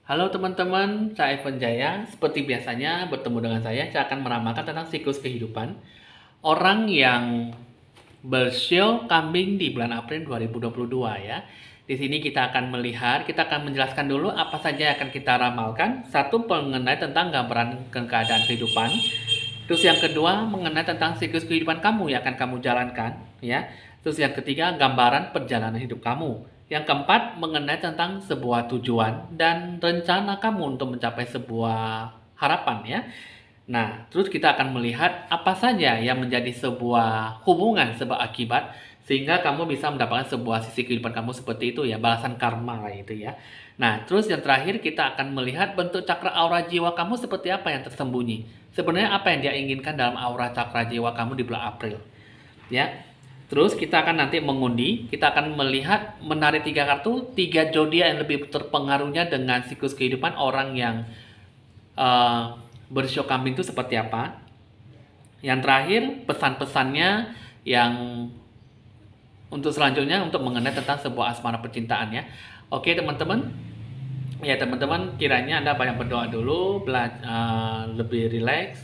Halo teman-teman, saya Evan Jaya. Seperti biasanya bertemu dengan saya akan meramalkan tentang siklus kehidupan orang yang bersio kambing di bulan April 2022 ya. Di sini kita akan menjelaskan dulu apa saja yang akan kita ramalkan. Satu, mengenai tentang gambaran keadaan kehidupan. Terus yang kedua, mengenai tentang siklus kehidupan kamu yang akan kamu jalankan ya. Terus yang ketiga, gambaran perjalanan hidup kamu. Yang keempat, mengenai tentang sebuah tujuan dan rencana kamu untuk mencapai sebuah harapan ya. Nah, terus kita akan melihat apa saja yang menjadi sebuah hubungan, sebuah akibat, sehingga kamu bisa mendapatkan sebuah sisi kehidupan kamu seperti itu ya, balasan karma lah itu ya. Nah, terus yang terakhir kita akan melihat bentuk cakra aura jiwa kamu seperti apa yang tersembunyi. Sebenarnya apa yang dia inginkan dalam aura cakra jiwa kamu di bulan April. Ya, terus kita akan nanti mengundi, kita akan melihat menarik 3 kartu, 3 zodiak yang lebih terpengaruhnya dengan siklus kehidupan orang yang bersio kambing itu seperti apa. Yang terakhir, pesan-pesannya yang untuk selanjutnya untuk mengenai tentang sebuah asmara percintaan ya. Oke teman-teman, ya teman-teman kiranya Anda banyak berdoa dulu, lebih rileks,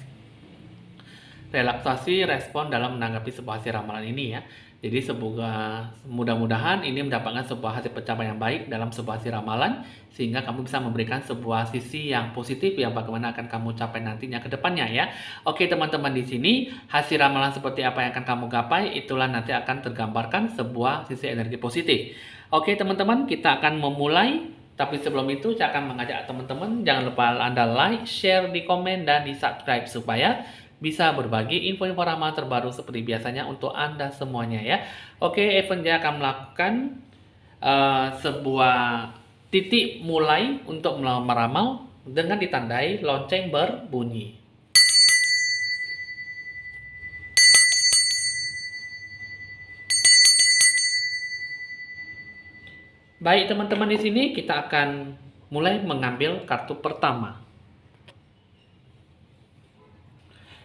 relaksasi respon dalam menanggapi sebuah hasil ramalan ini ya. Jadi semoga mudah-mudahan ini mendapatkan sebuah hasil pencapaian yang baik dalam sebuah hasil ramalan sehingga kamu bisa memberikan sebuah sisi yang positif yang bagaimana akan kamu capai nantinya ke depannya ya. Oke teman-teman, di sini hasil ramalan seperti apa yang akan kamu gapai itulah nanti akan tergambarkan sebuah sisi energi positif. Oke teman-teman, kita akan memulai. Tapi sebelum itu saya akan mengajak teman-teman jangan lupa Anda like, share di komen dan di subscribe supaya bisa berbagi info-info ramal terbaru seperti biasanya untuk Anda semuanya ya. Oke, Evan Jaya akan melakukan sebuah titik mulai untuk meramal dengan ditandai lonceng berbunyi. Baik teman-teman, di sini kita akan mulai mengambil kartu pertama.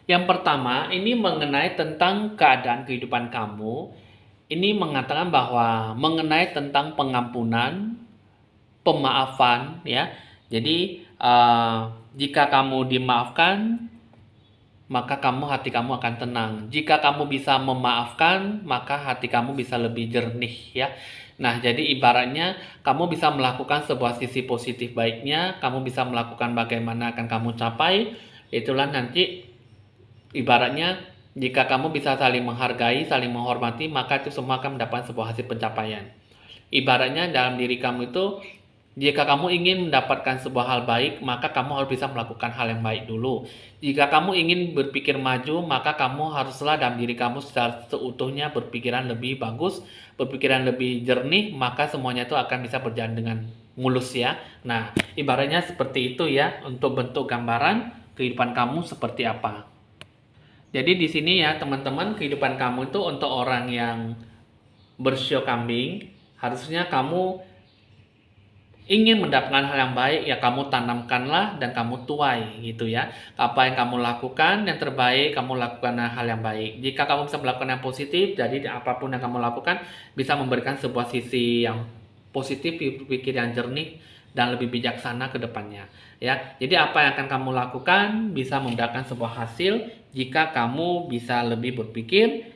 Yang pertama, ini mengenai tentang keadaan kehidupan kamu. Ini mengatakan bahwa mengenai tentang pengampunan, pemaafan ya. Jadi jika kamu dimaafkan, maka hati kamu akan tenang. Jika kamu bisa memaafkan, maka hati kamu bisa lebih jernih ya. Nah, jadi ibaratnya kamu bisa melakukan sebuah sisi positif baiknya, kamu bisa melakukan bagaimana akan kamu capai. Itulah nanti ibaratnya jika kamu bisa saling menghargai, saling menghormati, maka itu semua akan mendapat sebuah hasil pencapaian. Ibaratnya dalam diri kamu itu, jika kamu ingin mendapatkan sebuah hal baik, maka kamu harus bisa melakukan hal yang baik dulu. Jika kamu ingin berpikir maju, maka kamu haruslah dalam diri kamu secara seutuhnya berpikiran lebih bagus, berpikiran lebih jernih, maka semuanya itu akan bisa berjalan dengan mulus ya. Nah, ibaratnya seperti itu ya untuk bentuk gambaran kehidupan kamu seperti apa. Jadi di sini ya teman-teman, kehidupan kamu itu untuk orang yang bersio kambing, harusnya kamu ingin mendapatkan hal yang baik ya kamu tanamkanlah dan kamu tuai gitu ya. Apa yang kamu lakukan yang terbaik, kamu lakukan hal yang baik. Jika kamu bisa melakukan yang positif, jadi apapun yang kamu lakukan bisa memberikan sebuah sisi yang positif, pikir yang jernih dan lebih bijaksana ke depannya ya. Jadi apa yang akan kamu lakukan bisa membuahkan sebuah hasil jika kamu bisa lebih berpikir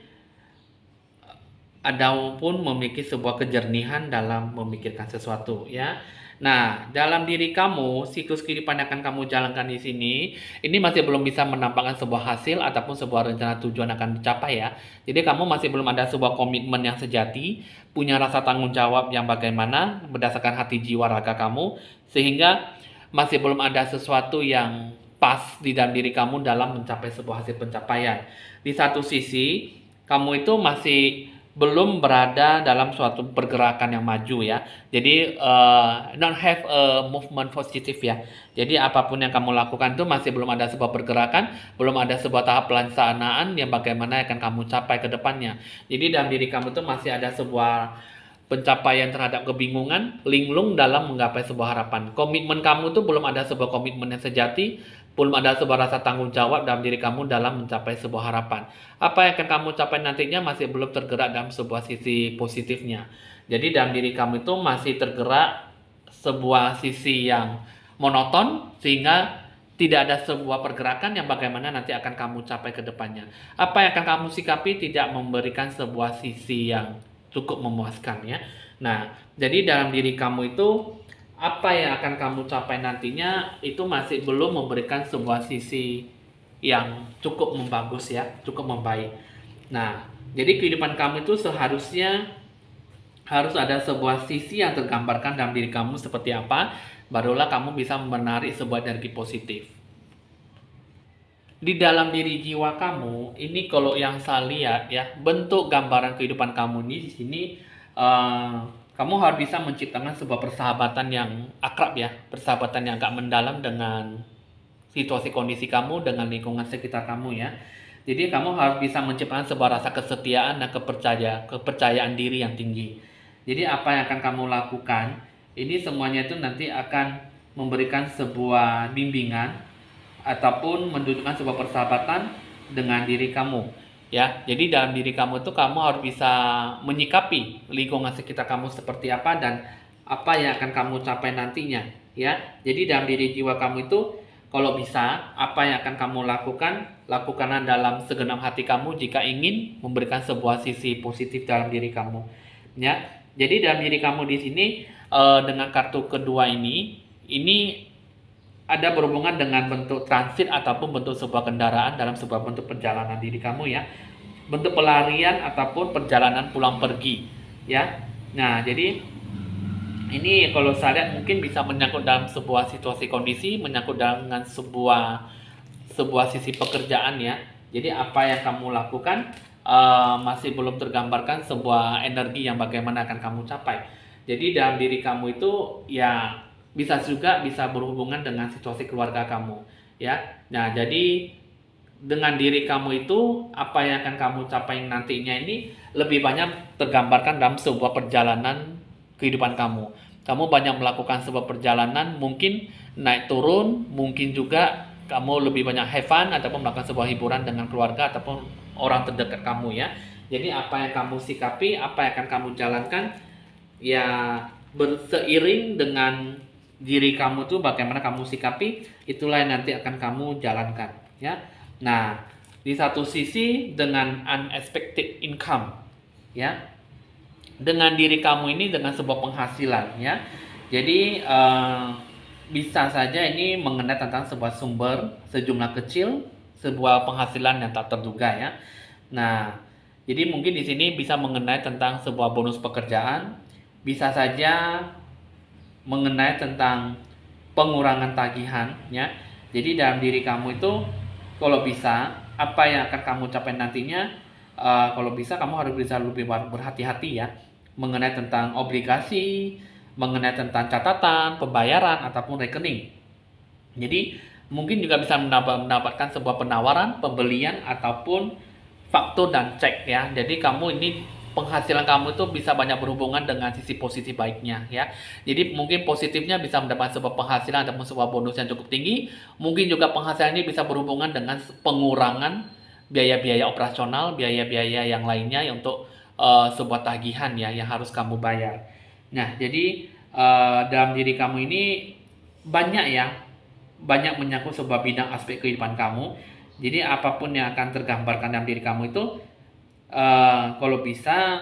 ataupun memiliki sebuah kejernihan dalam memikirkan sesuatu ya. Nah, dalam diri kamu, siklus kehidupan yang akan kamu jalankan di sini, ini masih belum bisa menampakkan sebuah hasil ataupun sebuah rencana tujuan akan dicapai ya. Jadi kamu masih belum ada sebuah komitmen yang sejati, punya rasa tanggung jawab yang bagaimana berdasarkan hati jiwa raga kamu, sehingga masih belum ada sesuatu yang pas di dalam diri kamu dalam mencapai sebuah hasil pencapaian. Di satu sisi, kamu itu masih belum berada dalam suatu pergerakan yang maju ya. Jadi don't have a movement positif ya. Jadi apapun yang kamu lakukan itu masih belum ada sebuah pergerakan, belum ada sebuah tahap pelaksanaan yang bagaimana akan kamu capai ke depannya. Jadi dalam diri kamu itu masih ada sebuah pencapaian terhadap kebingungan, linglung dalam menggapai sebuah harapan. Komitmen kamu itu belum ada sebuah komitmen yang sejati, belum ada sebuah rasa tanggung jawab dalam diri kamu dalam mencapai sebuah harapan. Apa yang akan kamu capai nantinya masih belum tergerak dalam sebuah sisi positifnya. Jadi dalam diri kamu itu masih tergerak sebuah sisi yang monoton sehingga tidak ada sebuah pergerakan yang bagaimana nanti akan kamu capai ke depannya. Apa yang akan kamu sikapi tidak memberikan sebuah sisi yang cukup memuaskan ya. Nah, jadi dalam diri kamu itu apa yang akan kamu capai nantinya itu masih belum memberikan sebuah sisi yang cukup membagus ya, cukup membaik. Nah, jadi kehidupan kamu itu seharusnya harus ada sebuah sisi yang tergambarkan dalam diri kamu seperti apa, barulah kamu bisa menarik sebuah energi positif. Di dalam diri jiwa kamu, ini kalau yang saya lihat ya, bentuk gambaran kehidupan kamu ini di sini kamu harus bisa menciptakan sebuah persahabatan yang akrab ya, persahabatan yang agak mendalam dengan situasi kondisi kamu, dengan lingkungan sekitar kamu ya. Jadi kamu harus bisa menciptakan sebuah rasa kesetiaan dan kepercayaan diri yang tinggi. Jadi apa yang akan kamu lakukan, ini semuanya itu nanti akan memberikan sebuah bimbingan ataupun menunjukkan sebuah persahabatan dengan diri kamu ya. Jadi dalam diri kamu itu kamu harus bisa menyikapi lingkungan sekitar kamu seperti apa dan apa yang akan kamu capai nantinya ya. Jadi dalam diri jiwa kamu itu kalau bisa apa yang akan kamu lakukanlah dalam segenap hati kamu jika ingin memberikan sebuah sisi positif dalam diri kamu ya. Jadi dalam diri kamu di sini dengan kartu kedua ini ada berhubungan dengan bentuk transit ataupun bentuk sebuah kendaraan dalam sebuah bentuk perjalanan diri kamu ya. Bentuk pelarian ataupun perjalanan pulang pergi ya. Nah, jadi ini kalau saya lihat mungkin bisa menyangkut dalam sebuah situasi kondisi, menyangkut dengan sebuah sisi pekerjaan ya. Jadi apa yang kamu lakukan masih belum tergambarkan sebuah energi yang bagaimana akan kamu capai. Jadi dalam diri kamu itu ya bisa berhubungan dengan situasi keluarga kamu ya. Nah, jadi dengan diri kamu itu apa yang akan kamu capai nantinya ini lebih banyak tergambarkan dalam sebuah perjalanan kehidupan kamu. Kamu banyak melakukan sebuah perjalanan, mungkin naik turun, mungkin juga kamu lebih banyak have fun ataupun melakukan sebuah hiburan dengan keluarga ataupun orang terdekat kamu ya. Jadi apa yang kamu sikapi, apa yang akan kamu jalankan ya berseiring dengan diri kamu tuh bagaimana kamu sikapi, itulah yang nanti akan kamu jalankan ya. Nah, di satu sisi dengan unexpected income ya, dengan diri kamu ini dengan sebuah penghasilan ya. Jadi bisa saja ini mengenai tentang sebuah sumber sejumlah kecil, sebuah penghasilan yang tak terduga ya. Nah, jadi mungkin di sini bisa mengenai tentang sebuah bonus pekerjaan, bisa saja mengenai tentang pengurangan tagihan ya. Jadi dalam diri kamu itu kalau bisa apa yang akan kamu capai nantinya, kalau bisa kamu harus bisa lebih berhati-hati ya mengenai tentang obligasi, mengenai tentang catatan pembayaran ataupun rekening. Jadi mungkin juga bisa mendapatkan sebuah penawaran pembelian ataupun faktur dan cek ya. Jadi kamu ini penghasilan kamu itu bisa banyak berhubungan dengan sisi positif baiknya ya. Jadi mungkin positifnya bisa mendapat sebuah penghasilan ataupun sebuah bonus yang cukup tinggi. Mungkin juga penghasilan ini bisa berhubungan dengan pengurangan biaya-biaya operasional, biaya-biaya yang lainnya untuk sebuah tagihan ya yang harus kamu bayar. Nah, jadi dalam diri kamu ini banyak menyangkut sebuah bidang aspek kehidupan kamu. Jadi apapun yang akan tergambarkan dalam diri kamu itu kalau bisa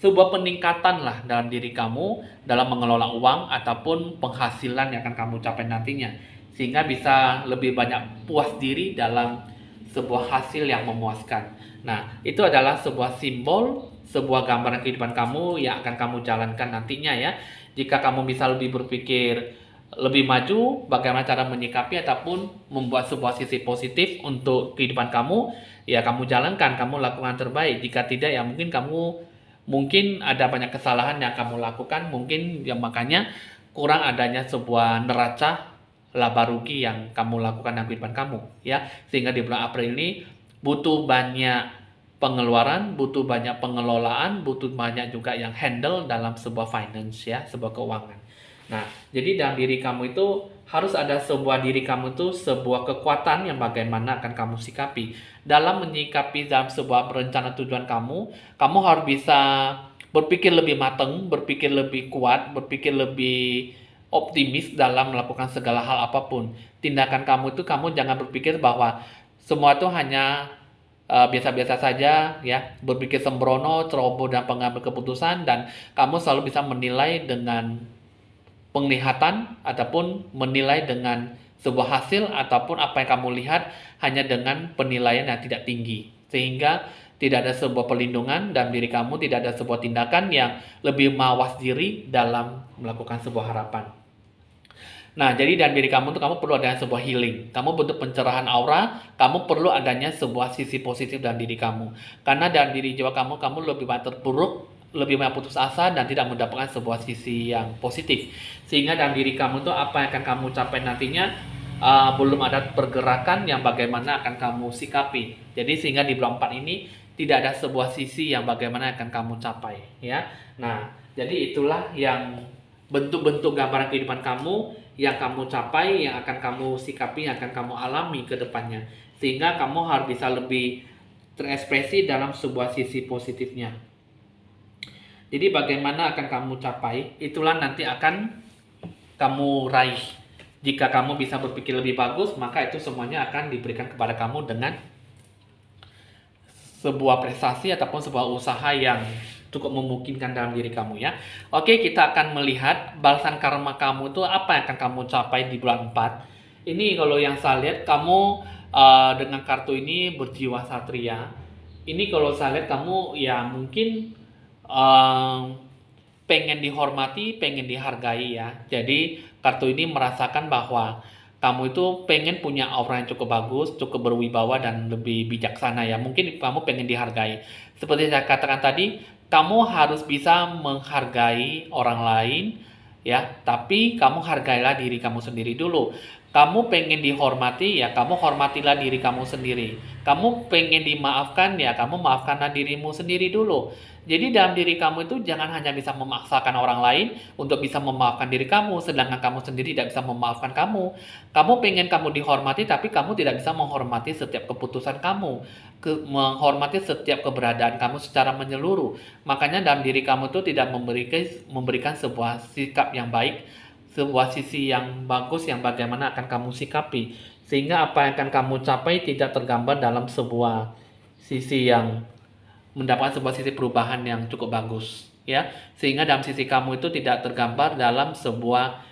sebuah peningkatan lah dalam diri kamu dalam mengelola uang ataupun penghasilan yang akan kamu capai nantinya, sehingga bisa lebih banyak puas diri dalam sebuah hasil yang memuaskan. Nah, itu adalah sebuah simbol, sebuah gambaran kehidupan kamu yang akan kamu jalankan nantinya ya. Jika kamu bisa lebih berpikir lebih maju, bagaimana cara menyikapi ataupun membuat sebuah sisi positif untuk kehidupan kamu, ya kamu jalankan, kamu lakukan terbaik. Jika tidak ya mungkin ada banyak kesalahan yang kamu lakukan, mungkin ya makanya kurang adanya sebuah neraca laba rugi yang kamu lakukan dalam kehidupan kamu ya. Sehingga di bulan April ini butuh banyak pengeluaran, butuh banyak pengelolaan, butuh banyak juga yang handle dalam sebuah finance ya, sebuah keuangan. Nah, jadi dalam diri kamu itu harus ada sebuah diri kamu itu sebuah kekuatan yang bagaimana akan kamu sikapi. Dalam menyikapi dalam sebuah rencana tujuan kamu harus bisa berpikir lebih matang, berpikir lebih kuat, berpikir lebih optimis dalam melakukan segala hal apapun. Tindakan kamu itu kamu jangan berpikir bahwa semua itu hanya biasa-biasa saja ya, berpikir sembrono, ceroboh dan pengambil keputusan, dan kamu selalu bisa menilai dengan penglihatan ataupun menilai dengan sebuah hasil ataupun apa yang kamu lihat hanya dengan penilaian yang tidak tinggi, sehingga tidak ada sebuah perlindungan dalam diri kamu, tidak ada sebuah tindakan yang lebih mawas diri dalam melakukan sebuah harapan. Nah, jadi dalam diri kamu tuh kamu perlu adanya sebuah healing. Kamu butuh pencerahan aura, kamu perlu adanya sebuah sisi positif dalam diri kamu. Karena dalam diri jiwa kamu, kamu lebih banyak terpuruk, lebih banyak putus asa, dan tidak mendapatkan sebuah sisi yang positif. Sehingga dalam diri kamu tuh apa yang akan kamu capai nantinya, belum ada pergerakan yang bagaimana akan kamu sikapi. Jadi sehingga di bulan 4 ini tidak ada sebuah sisi yang bagaimana akan kamu capai. Ya. Nah, jadi itulah yang bentuk-bentuk gambaran kehidupan kamu yang kamu capai, yang akan kamu sikapi, yang akan kamu alami ke depannya. Sehingga kamu harus bisa lebih terekspresi dalam sebuah sisi positifnya. Jadi bagaimana akan kamu capai, itulah nanti akan kamu raih. Jika kamu bisa berpikir lebih bagus, maka itu semuanya akan diberikan kepada kamu dengan sebuah prestasi ataupun sebuah usaha yang cukup memungkinkan dalam diri kamu ya. Oke, kita akan melihat balasan karma kamu itu apa yang akan kamu capai di bulan 4. Ini kalau yang saya lihat kamu dengan kartu ini berjiwa satria. Ini kalau saya lihat kamu ya mungkin pengen dihormati, pengen dihargai ya. Jadi kartu ini merasakan bahwa kamu itu pengen punya aura yang cukup bagus, cukup berwibawa dan lebih bijaksana ya. Mungkin kamu pengen dihargai. Seperti saya katakan tadi, kamu harus bisa menghargai orang lain ya, tapi kamu hargailah diri kamu sendiri dulu. Kamu pengen dihormati ya, kamu hormatilah diri kamu sendiri. Kamu pengen dimaafkan ya, kamu maafkanlah dirimu sendiri dulu. Jadi dalam diri kamu itu jangan hanya bisa memaksakan orang lain untuk bisa memaafkan diri kamu, sedangkan kamu sendiri tidak bisa memaafkan kamu. Kamu pengen kamu dihormati, tapi kamu tidak bisa menghormati setiap keputusan kamu, menghormati setiap keberadaan kamu secara menyeluruh. Makanya dalam diri kamu itu tidak memberikan sebuah sikap yang baik, sebuah sisi yang bagus yang bagaimana akan kamu sikapi. Sehingga apa yang akan kamu capai tidak tergambar dalam sebuah sisi yang mendapatkan sebuah sisi perubahan yang cukup bagus ya, sehingga dalam sisi kamu itu tidak tergambar dalam sebuah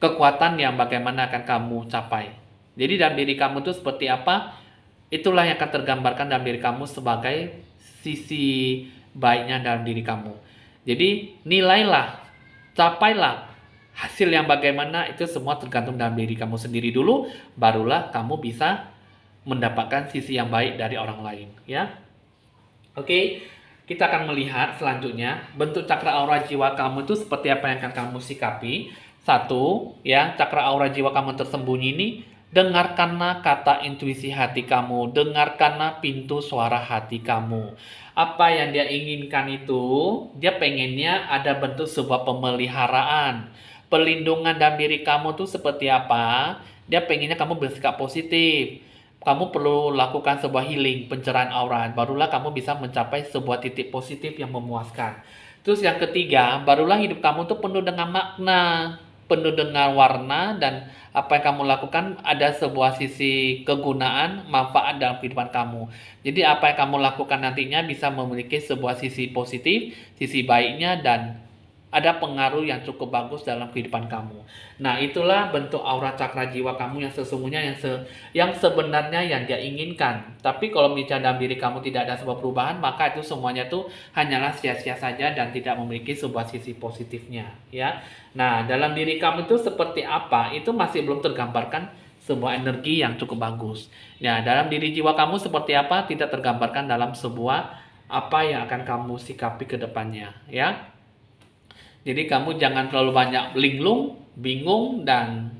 kekuatan yang bagaimana akan kamu capai. Jadi dalam diri kamu itu seperti apa, itulah yang akan tergambarkan dalam diri kamu sebagai sisi baiknya dalam diri kamu. Jadi nilailah, capailah hasil yang bagaimana, itu semua tergantung dalam diri kamu sendiri dulu, barulah kamu bisa mendapatkan sisi yang baik dari orang lain ya. Oke, kita akan melihat selanjutnya bentuk cakra aura jiwa kamu itu seperti apa yang akan kamu sikapi. Satu, ya, cakra aura jiwa kamu tersembunyi ini, dengarkanlah kata intuisi hati kamu, dengarkanlah pintu suara hati kamu. Apa yang dia inginkan itu, dia pengennya ada bentuk sebuah pemeliharaan, perlindungan dalam diri kamu tuh seperti apa. Dia pengennya kamu bersikap positif. Kamu perlu lakukan sebuah healing, pencerahan aura, barulah kamu bisa mencapai sebuah titik positif yang memuaskan. Terus yang ketiga, barulah hidup kamu tuh penuh dengan makna, penuh dengan warna, dan apa yang kamu lakukan ada sebuah sisi kegunaan, manfaat dalam kehidupan kamu. Jadi apa yang kamu lakukan nantinya bisa memiliki sebuah sisi positif, sisi baiknya, dan ada pengaruh yang cukup bagus dalam kehidupan kamu. Nah, itulah bentuk aura cakra jiwa kamu yang sesungguhnya, yang sebenarnya yang dia inginkan. Tapi kalau bicara dalam diri kamu tidak ada sebuah perubahan, maka itu semuanya tuh hanyalah sia-sia saja dan tidak memiliki sebuah sisi positifnya, ya. Nah, dalam diri kamu itu seperti apa? Itu masih belum tergambarkan sebuah energi yang cukup bagus. Nah, dalam diri jiwa kamu seperti apa tidak tergambarkan dalam sebuah apa yang akan kamu sikapi ke depannya, ya. Jadi kamu jangan terlalu banyak linglung, bingung, dan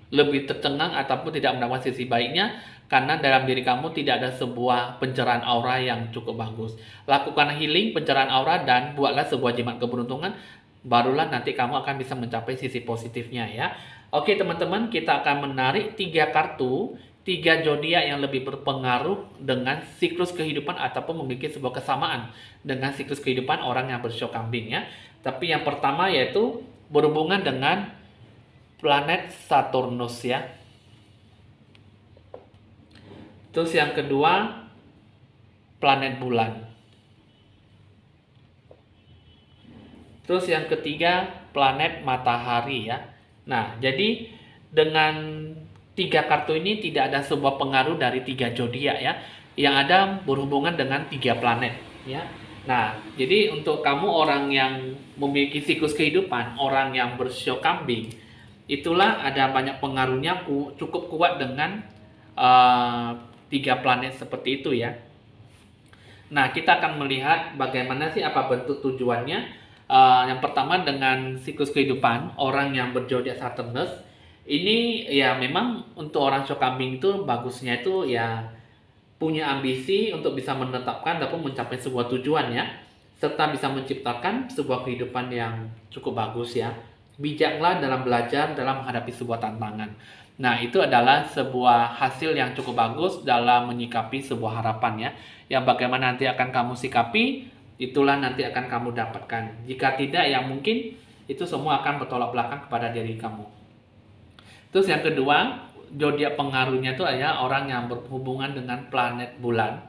lebih tercengang ataupun tidak mendapat sisi baiknya, karena dalam diri kamu tidak ada sebuah pencerahan aura yang cukup bagus. Lakukan healing, pencerahan aura, dan buatlah sebuah jimat keberuntungan, barulah nanti kamu akan bisa mencapai sisi positifnya ya. Oke teman-teman, kita akan menarik 3 kartu, 3 zodiak yang lebih berpengaruh dengan siklus kehidupan ataupun memiliki sebuah kesamaan dengan siklus kehidupan orang yang bersiok kambing ya. Tapi yang pertama yaitu berhubungan dengan planet Saturnus ya. Terus yang kedua planet bulan. Terus yang ketiga planet matahari ya. Nah, jadi dengan 3 kartu ini tidak ada sebuah pengaruh dari 3 zodiak ya, yang ada berhubungan dengan 3 planet ya. Nah, jadi untuk kamu orang yang memiliki siklus kehidupan, orang yang bersio kambing, itulah ada banyak pengaruhnya cukup kuat dengan 3 planet seperti itu ya. Nah, kita akan melihat bagaimana sih apa bentuk tujuannya. Yang pertama dengan siklus kehidupan orang yang berzodiak Saturnus ini ya memang untuk orang show kambing itu bagusnya itu ya punya ambisi untuk bisa menetapkan ataupun mencapai sebuah tujuan ya, serta bisa menciptakan sebuah kehidupan yang cukup bagus ya. Bijaklah dalam belajar dalam menghadapi sebuah tantangan. Nah, itu adalah sebuah hasil yang cukup bagus dalam menyikapi sebuah harapan ya. Yang bagaimana nanti akan kamu sikapi, itulah nanti akan kamu dapatkan. Jika tidak, ya mungkin itu semua akan bertolak belakang kepada diri kamu. Terus yang kedua, zodiak pengaruhnya itu adalah orang yang berhubungan dengan planet bulan.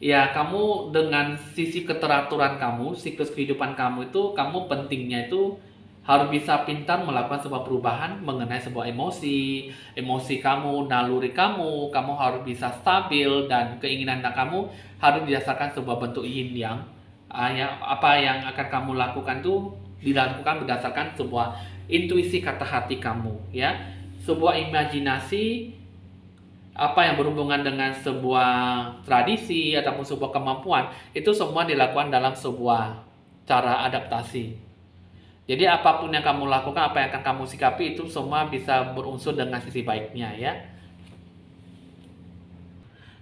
Ya, kamu dengan sisi keteraturan kamu, siklus kehidupan kamu itu, kamu pentingnya itu harus bisa pintar melakukan sebuah perubahan mengenai sebuah emosi kamu, naluri kamu harus bisa stabil dan keinginan kamu harus didasarkan sebuah bentuk yin yang ya, apa yang akan kamu lakukan itu dilakukan berdasarkan sebuah intuisi kata hati kamu ya, sebuah imajinasi apa yang berhubungan dengan sebuah tradisi ataupun sebuah kemampuan itu semua dilakukan dalam sebuah cara adaptasi. Jadi apapun yang kamu lakukan, apa yang akan kamu sikapi itu semua bisa berunsur dengan sisi baiknya ya.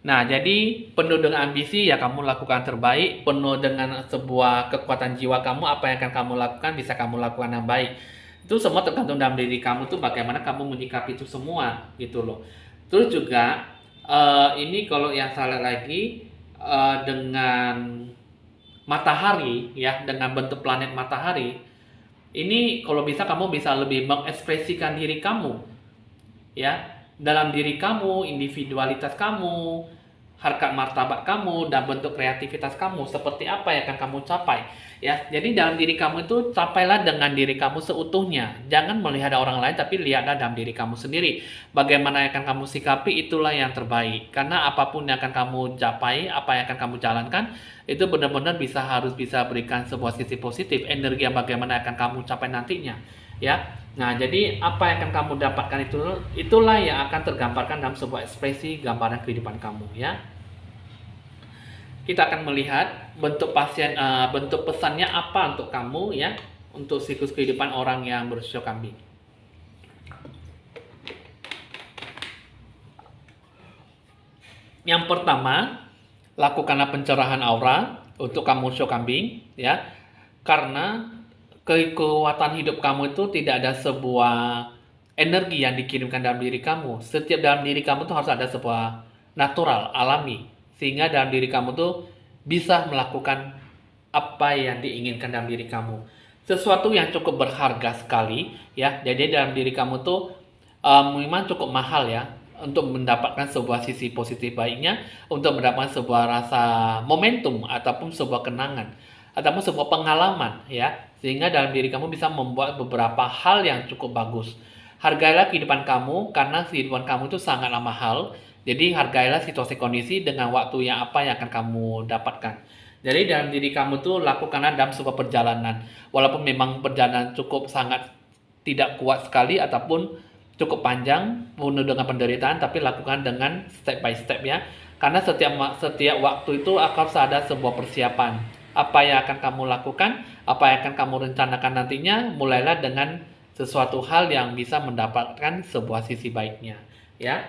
Nah, jadi penuh dengan ambisi ya kamu lakukan terbaik, penuh dengan sebuah kekuatan jiwa kamu, apa yang akan kamu lakukan bisa kamu lakukan yang baik. Itu semua tergantung dalam diri kamu tuh bagaimana kamu menyikapi itu semua gitu loh. Terus juga ini kalau yang salah lagi dengan matahari ya, dengan bentuk planet matahari. Ini kalau bisa kamu bisa lebih mengekspresikan diri kamu ya, dalam diri kamu, individualitas kamu, harkat martabat kamu, dan bentuk kreativitas kamu seperti apa yang akan kamu capai ya. Jadi dalam diri kamu itu capailah dengan diri kamu seutuhnya, jangan melihat orang lain tapi lihatlah dalam diri kamu sendiri. Bagaimana yang akan kamu sikapi itulah yang terbaik, karena apapun yang akan kamu capai, apa yang akan kamu jalankan itu benar-benar harus bisa berikan sebuah sisi positif, energi yang bagaimana akan kamu capai nantinya ya. Nah, jadi apa yang akan kamu dapatkan itulah yang akan tergambarkan dalam sebuah ekspresi gambaran kehidupan kamu ya. Kita akan melihat bentuk pesannya apa untuk kamu ya, untuk siklus kehidupan orang yang bersio kambing. Yang pertama, lakukanlah pencerahan aura untuk kamu show kambing ya, karena kekuatan hidup kamu itu tidak ada sebuah energi yang dikirimkan dalam diri kamu. Setiap dalam diri kamu itu harus ada sebuah natural, alami, sehingga dalam diri kamu tuh bisa melakukan apa yang diinginkan dalam diri kamu. Sesuatu yang cukup berharga sekali ya. Jadi dalam diri kamu tuh memang cukup mahal ya, untuk mendapatkan sebuah sisi positif baiknya, untuk mendapatkan sebuah rasa momentum ataupun sebuah kenangan ataupun sebuah pengalaman ya, sehingga dalam diri kamu bisa membuat beberapa hal yang cukup bagus. Hargailah kehidupan kamu karena kehidupan kamu itu sangatlah mahal. Jadi hargailah situasi kondisi dengan waktu yang akan kamu dapatkan. Jadi dalam diri kamu tuh lakukanlah dalam sebuah perjalanan, walaupun memang perjalanan cukup sangat tidak kuat sekali ataupun cukup panjang, penuh dengan penderitaan, tapi lakukan dengan step by step ya. Karena setiap waktu itu akan ada sebuah persiapan. Apa yang akan kamu lakukan, apa yang akan kamu rencanakan nantinya, mulailah dengan sesuatu hal yang bisa mendapatkan sebuah sisi baiknya ya.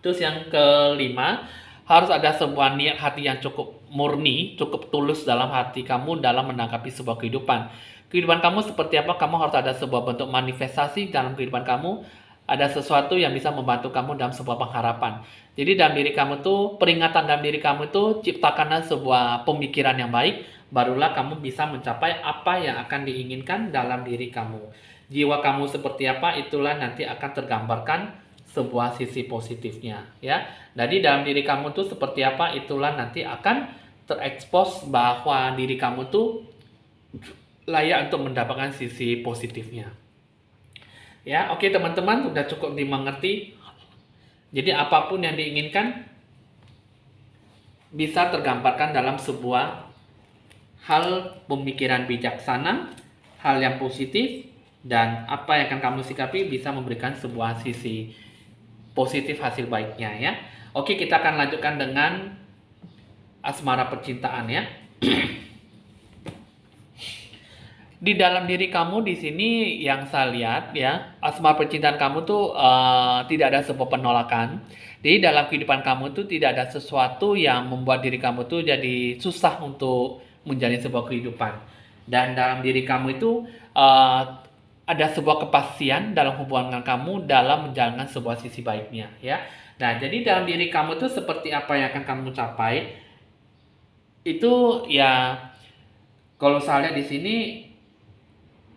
Terus yang kelima, harus ada sebuah niat hati yang cukup murni, cukup tulus dalam hati kamu dalam menanggapi sebuah kehidupan. Kehidupan kamu seperti apa, kamu harus ada sebuah bentuk manifestasi dalam kehidupan kamu. Ada sesuatu yang bisa membantu kamu dalam sebuah pengharapan. Jadi dalam diri kamu tuh, peringatan dalam diri kamu itu, ciptakanlah sebuah pemikiran yang baik, barulah kamu bisa mencapai apa yang akan diinginkan dalam diri kamu. jiwa kamu seperti apa, itulah nanti akan tergambarkan sebuah sisi positifnya, ya. Jadi dalam diri kamu tuh seperti apa, itulah nanti akan terekspos bahwa diri kamu tuh layak untuk mendapatkan sisi positifnya. Ya, oke teman-teman, sudah cukup dimengerti. Jadi apapun yang diinginkan bisa tergambarkan dalam sebuah hal pemikiran bijaksana, hal yang positif, dan apa yang akan kamu sikapi bisa memberikan sebuah sisi positif hasil baiknya, ya. Oke, kita akan lanjutkan dengan asmara percintaan, ya. Di dalam diri kamu di sini yang saya lihat, ya, asmara percintaan kamu tuh tidak ada sebuah penolakan. Jadi dalam kehidupan kamu tuh tidak ada sesuatu yang membuat diri kamu tuh jadi susah untuk menjalani sebuah kehidupan. Dan dalam diri kamu itu ada sebuah kepastian dalam hubungan kamu dalam menjalankan sebuah sisi baiknya, ya. Nah, jadi dalam diri kamu tuh seperti apa yang akan kamu capai itu, ya, kalau saya lihat di sini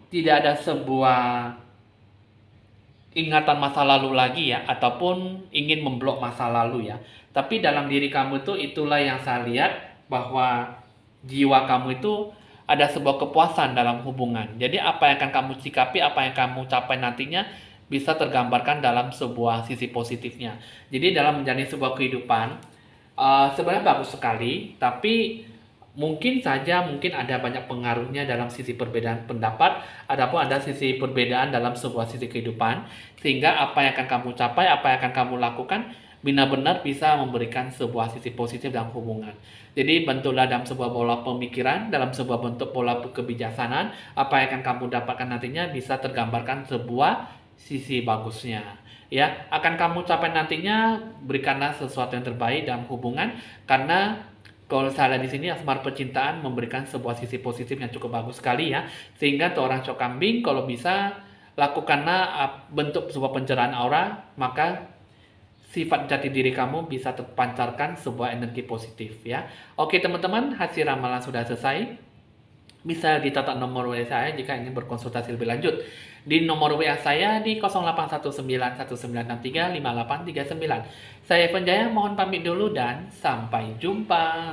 tidak ada sebuah ingatan masa lalu lagi, ya, ataupun ingin memblok masa lalu, ya. Tapi dalam diri kamu itu, itulah yang saya lihat bahwa jiwa kamu itu ada sebuah kepuasan dalam hubungan. Jadi apa yang akan kamu sikapi, apa yang kamu capai nantinya bisa tergambarkan dalam sebuah sisi positifnya. Jadi dalam menjalani sebuah kehidupan sebenarnya bagus sekali, tapi mungkin ada banyak pengaruhnya dalam sisi perbedaan pendapat, adapun ada sisi perbedaan dalam sebuah sisi kehidupan, sehingga apa yang akan kamu capai, apa yang akan kamu lakukan, benar-benar bisa memberikan sebuah sisi positif dalam hubungan. Jadi bentuklah dalam sebuah pola pemikiran, dalam sebuah bentuk pola kebijaksanaan, apa yang akan kamu dapatkan nantinya bisa tergambarkan sebuah sisi bagusnya. Ya, akan kamu capai nantinya, berikanlah sesuatu yang terbaik dalam hubungan, karena kalau saya lihat di sini asmara percintaan memberikan sebuah sisi positif yang cukup bagus sekali, ya. Sehingga untuk orang cok kambing kalau bisa lakukanlah bentuk sebuah pencerahan aura, maka sifat jati diri kamu bisa terpancarkan sebuah energi positif, ya. Oke teman-teman, hasil ramalan sudah selesai. Bisa dicatat nomor WA saya jika ingin berkonsultasi lebih lanjut. Di nomor WA saya di 081919635839. Saya Evan Jaya, mohon pamit dulu dan sampai jumpa.